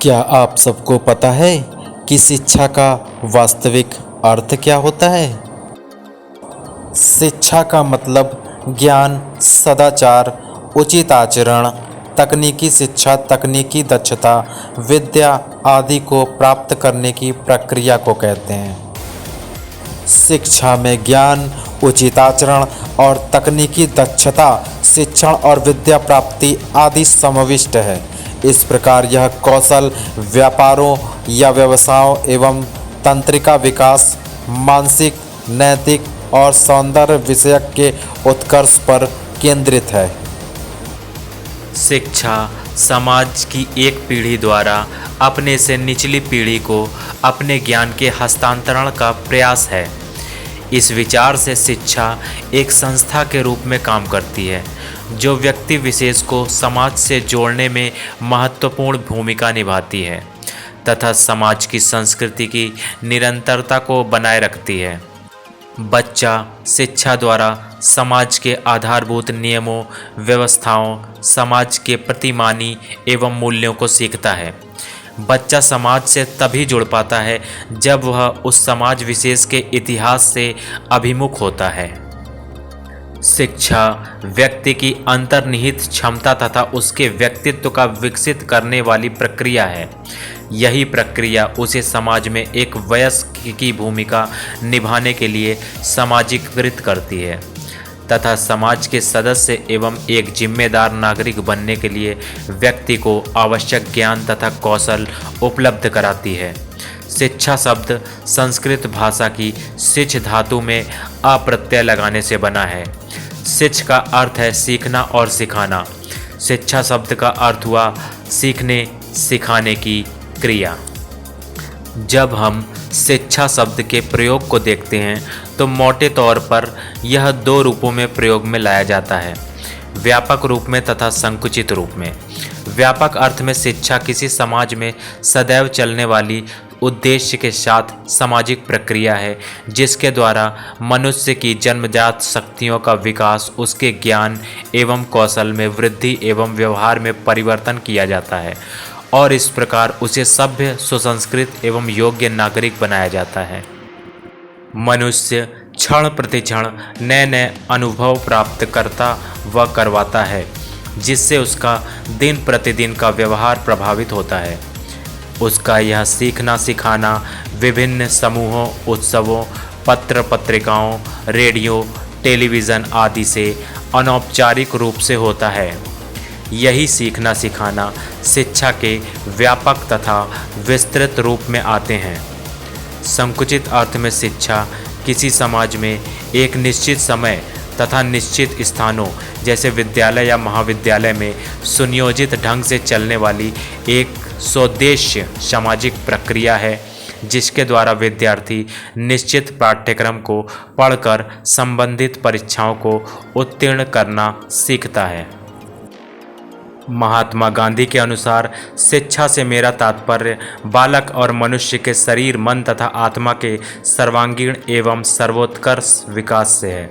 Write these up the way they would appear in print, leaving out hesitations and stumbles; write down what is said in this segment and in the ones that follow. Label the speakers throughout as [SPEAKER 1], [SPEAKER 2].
[SPEAKER 1] क्या आप सबको पता है कि शिक्षा का वास्तविक अर्थ क्या होता है? शिक्षा का मतलब ज्ञान, सदाचार, उचित आचरण, तकनीकी शिक्षा, तकनीकी दक्षता, विद्या आदि को प्राप्त करने की प्रक्रिया को कहते हैं। शिक्षा में ज्ञान, उचित आचरण और तकनीकी दक्षता, शिक्षण और विद्या प्राप्ति आदि समाविष्ट है। इस प्रकार यह कौशल व्यापारों या व्यवसायों एवं तंत्रिका विकास, मानसिक, नैतिक और सौंदर्य विषयक के उत्कर्ष पर केंद्रित है।
[SPEAKER 2] शिक्षा समाज की एक पीढ़ी द्वारा अपने से निचली पीढ़ी को अपने ज्ञान के हस्तांतरण का प्रयास है। इस विचार से शिक्षा एक संस्था के रूप में काम करती है जो व्यक्ति विशेष को समाज से जोड़ने में महत्वपूर्ण भूमिका निभाती है तथा समाज की संस्कृति की निरंतरता को बनाए रखती है। बच्चा शिक्षा द्वारा समाज के आधारभूत नियमों, व्यवस्थाओं, समाज के प्रतिमानी एवं मूल्यों को सीखता है। बच्चा समाज से तभी जुड़ पाता है जब वह उस समाज विशेष के इतिहास से अभिमुख होता है। शिक्षा व्यक्ति की अंतर्निहित क्षमता तथा उसके व्यक्तित्व का विकसित करने वाली प्रक्रिया है। यही प्रक्रिया उसे समाज में एक वयस्क की भूमिका निभाने के लिए सामाजिकीकृत करती है तथा समाज के सदस्य एवं एक जिम्मेदार नागरिक बनने के लिए व्यक्ति को आवश्यक ज्ञान तथा कौशल उपलब्ध कराती है। शिक्षा शब्द संस्कृत भाषा की शिच धातु में अप्रत्यय लगाने से बना है। शिच का अर्थ है सीखना और सिखाना। शिक्षा शब्द का अर्थ हुआ सीखने सिखाने की क्रिया। जब हम शिक्षा शब्द के प्रयोग को देखते हैं तो मोटे तौर पर यह दो रूपों में प्रयोग में लाया जाता है, व्यापक रूप में तथा संकुचित रूप में। व्यापक अर्थ में शिक्षा किसी समाज में सदैव चलने वाली उद्देश्य के साथ सामाजिक प्रक्रिया है जिसके द्वारा मनुष्य की जन्मजात शक्तियों का विकास, उसके ज्ञान एवं कौशल में वृद्धि एवं व्यवहार में परिवर्तन किया जाता है और इस प्रकार उसे सभ्य, सुसंस्कृत एवं योग्य नागरिक बनाया जाता है। मनुष्य क्षण प्रतिक्षण नए नए अनुभव प्राप्त करता व करवाता है जिससे उसका दिन प्रतिदिन का व्यवहार प्रभावित होता है। उसका यह सीखना सिखाना विभिन्न समूहों, उत्सवों, पत्र पत्रिकाओं, रेडियो, टेलीविज़न आदि से अनौपचारिक रूप से होता है। यही सीखना सिखाना शिक्षा के व्यापक तथा विस्तृत रूप में आते हैं। संकुचित अर्थ में शिक्षा किसी समाज में एक निश्चित समय तथा निश्चित स्थानों जैसे विद्यालय या महाविद्यालय में सुनियोजित ढंग से चलने वाली एक सोद्देश्य सामाजिक प्रक्रिया है जिसके द्वारा विद्यार्थी निश्चित पाठ्यक्रम को पढ़कर संबंधित परीक्षाओं को उत्तीर्ण करना सीखता है। महात्मा गांधी के अनुसार शिक्षा से मेरा तात्पर्य बालक और मनुष्य के शरीर, मन तथा आत्मा के सर्वांगीण एवं सर्वोत्कर्ष विकास से है,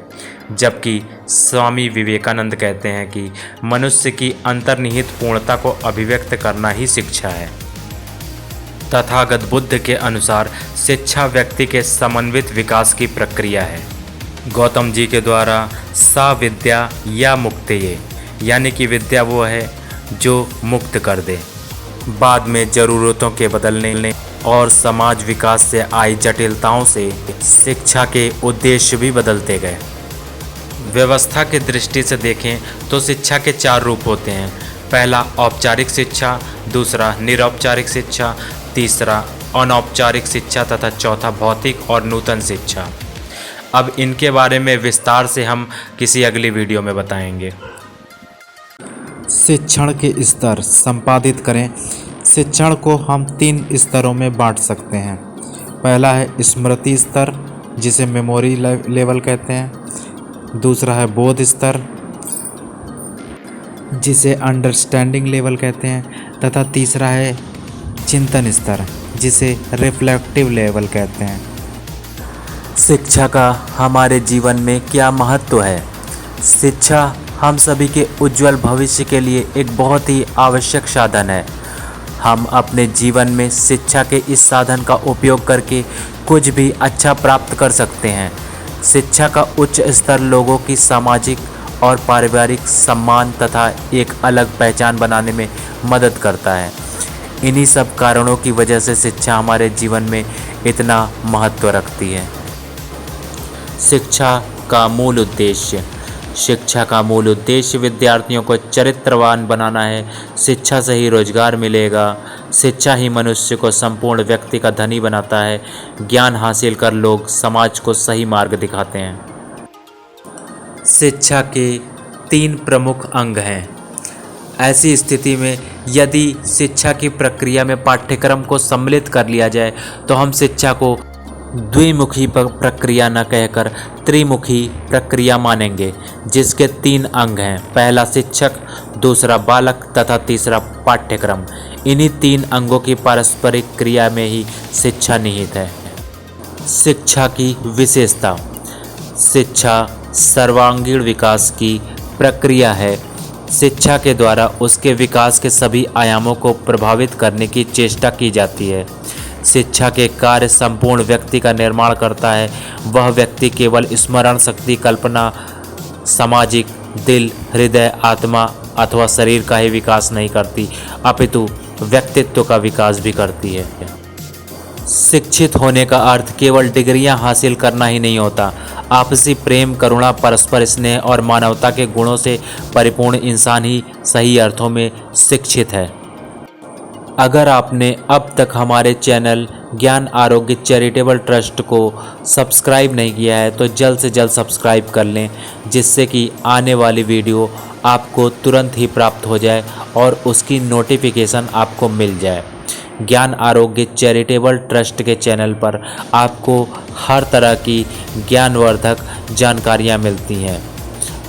[SPEAKER 2] जबकि स्वामी विवेकानंद कहते हैं कि मनुष्य की अंतर्निहित पूर्णता को अभिव्यक्त करना ही शिक्षा है। तथागत बुद्ध के अनुसार शिक्षा व्यक्ति के समन्वित विकास की प्रक्रिया है। गौतम जी के द्वारा सा विद्या या मुक्तये, यानी कि विद्या वो है जो मुक्त कर दे। बाद में ज़रूरतों के बदलने और समाज विकास से आई जटिलताओं से शिक्षा के उद्देश्य भी बदलते गए। व्यवस्था की दृष्टि से देखें तो शिक्षा के 4 रूप होते हैं। पहला औपचारिक शिक्षा, दूसरा निरौपचारिक शिक्षा, तीसरा अनौपचारिक शिक्षा तथा चौथा भौतिक और नूतन शिक्षा। अब इनके बारे में विस्तार से हम किसी अगली वीडियो में बताएंगे।
[SPEAKER 1] शिक्षण के स्तर संपादित करें। शिक्षण को हम 3 स्तरों में बांट सकते हैं। पहला है स्मृति स्तर जिसे मेमोरी लेवल कहते हैं। दूसरा है बोध स्तर जिसे अंडरस्टैंडिंग लेवल कहते हैं तथा तीसरा है चिंतन स्तर जिसे रिफ्लेक्टिव लेवल कहते हैं।
[SPEAKER 2] शिक्षा का हमारे जीवन में क्या महत्व है? शिक्षा हम सभी के उज्जवल भविष्य के लिए एक बहुत ही आवश्यक साधन है। हम अपने जीवन में शिक्षा के इस साधन का उपयोग करके कुछ भी अच्छा प्राप्त कर सकते हैं। शिक्षा का उच्च स्तर लोगों की सामाजिक और पारिवारिक सम्मान तथा एक अलग पहचान बनाने में मदद करता है। इन्हीं सब कारणों की वजह से शिक्षा हमारे जीवन में इतना महत्व रखती है। शिक्षा का मूल उद्देश्य। शिक्षा का मूल उद्देश्य विद्यार्थियों को चरित्रवान बनाना है। शिक्षा से ही रोजगार मिलेगा। शिक्षा ही मनुष्य को संपूर्ण व्यक्ति का धनी बनाता है। ज्ञान हासिल कर लोग समाज को सही मार्ग दिखाते हैं। शिक्षा के 3 प्रमुख अंग हैं। ऐसी स्थिति में यदि शिक्षा की प्रक्रिया में पाठ्यक्रम को सम्मिलित कर लिया जाए तो हम शिक्षा को द्विमुखी प्रक्रिया न कहकर त्रिमुखी प्रक्रिया मानेंगे, जिसके 3 अंग हैं। पहला शिक्षक, दूसरा बालक तथा तीसरा पाठ्यक्रम। इन्हीं 3 अंगों की पारस्परिक क्रिया में ही शिक्षा निहित है। शिक्षा की विशेषता। शिक्षा सर्वांगीण विकास की प्रक्रिया है। शिक्षा के द्वारा उसके विकास के सभी आयामों को प्रभावित करने की चेष्टा की जाती है। शिक्षा के कार्य संपूर्ण व्यक्ति का निर्माण करता है। वह व्यक्ति केवल स्मरण शक्ति, कल्पना, सामाजिक, दिल, हृदय, आत्मा अथवा शरीर का ही विकास नहीं करती, अपितु व्यक्तित्व का विकास भी करती है। शिक्षित होने का अर्थ केवल डिग्रियां हासिल करना ही नहीं होता। आपसी प्रेम, करुणा, परस्पर स्नेह और मानवता के गुणों से परिपूर्ण इंसान ही सही अर्थों में शिक्षित है। अगर आपने अब तक हमारे चैनल ज्ञान आरोग्य चैरिटेबल ट्रस्ट को सब्सक्राइब नहीं किया है तो जल्द से जल्द सब्सक्राइब कर लें, जिससे कि आने वाली वीडियो आपको तुरंत ही प्राप्त हो जाए और उसकी नोटिफिकेशन आपको मिल जाए। ज्ञान आरोग्य चैरिटेबल ट्रस्ट के चैनल पर आपको हर तरह की ज्ञानवर्धक जानकारियाँ मिलती हैं।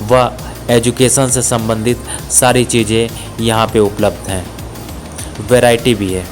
[SPEAKER 2] वह एजुकेशन से संबंधित सारी चीज़ें यहाँ पे उपलब्ध हैं। वैरायटी भी है।